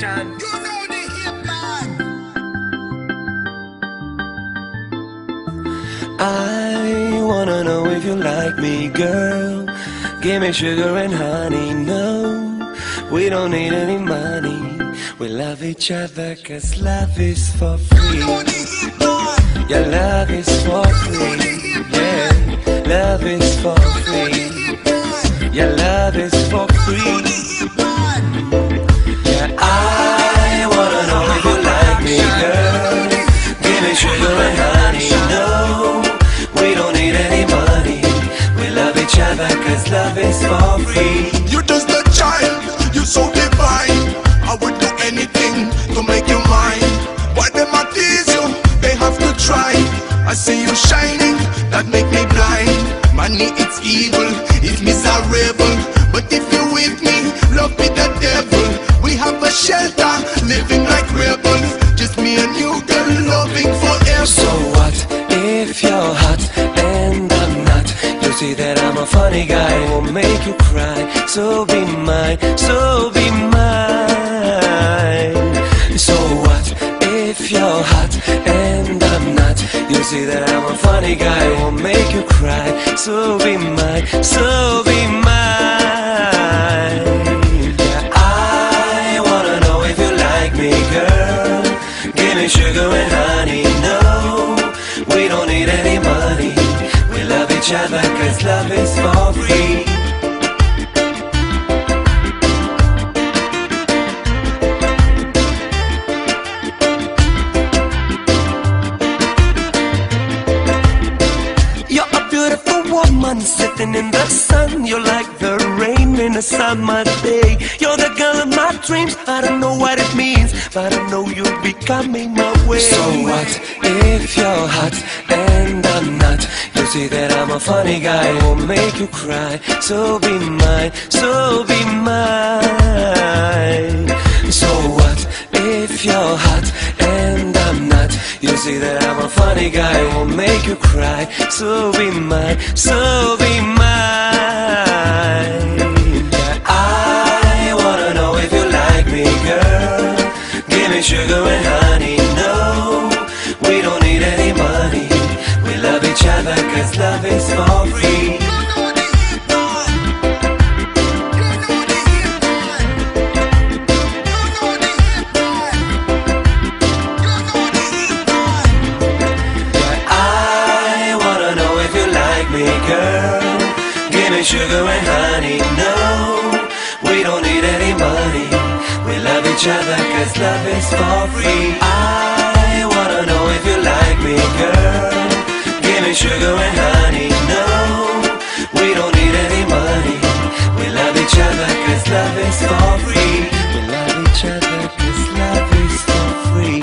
Nation. You know the hip man. I wanna know if you like me, girl. Give me sugar and honey. No, we don't need any money. We love each other cause love is for You free. know the hip man. Your love is for free. Yeah, love is for free. Your love is for free. Yeah, I wanna know if you like me, girl. Give me sugar and honey. No, we don't need any money. We love each other cause love is for free. You just a child, you so divine. I would do anything to make you mine. Why them a tease you? They have to try. I see you shining, that make me blind. Money it's evil, it's miserable. But if you with me, love be the devil. We have a shelter, living like rebels. Just me and you, girl, loving forever. So what if you're hot and I'm not? You see that I'm a funny guy, won't make you cry. So be mine, so be mine. So what if you're hot and I'm not? You see that I'm a funny guy, won't make you cry. So be mine, so be mine. Yeah, I wanna know if you like me, girl. Give me sugar and honey. No, we don't need any money. We love each other cause love is for free. You're a beautiful woman sitting in the sun. You're like the rain in a summer day. You're the girl of my dreams. I don't know what it means, but I know you'll be coming my way. So what if you're hot and I'm not? You see that I'm a funny guy, won't make you cry. So be mine, so be mine. So what if you're hot and I'm not? You see that I'm a funny guy, won't make you cry. So be mine, so be mine. Yeah, I wanna know if you like me, girl. Give me sugar and honey. No, we don't need any money. We love each other cause love is for free. Girl, give me sugar and honey. No, we don't need any money. We love each other cause love is for free. I wanna know if you like me, girl. Give me sugar and honey. No, we don't need any money. We love each other cause love is for free. We love each other cause love is for free.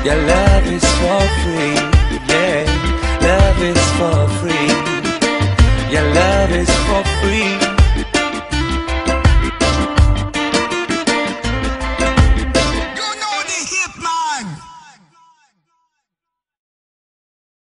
Your love is for free. Yeah, love is for free. Your love is for free.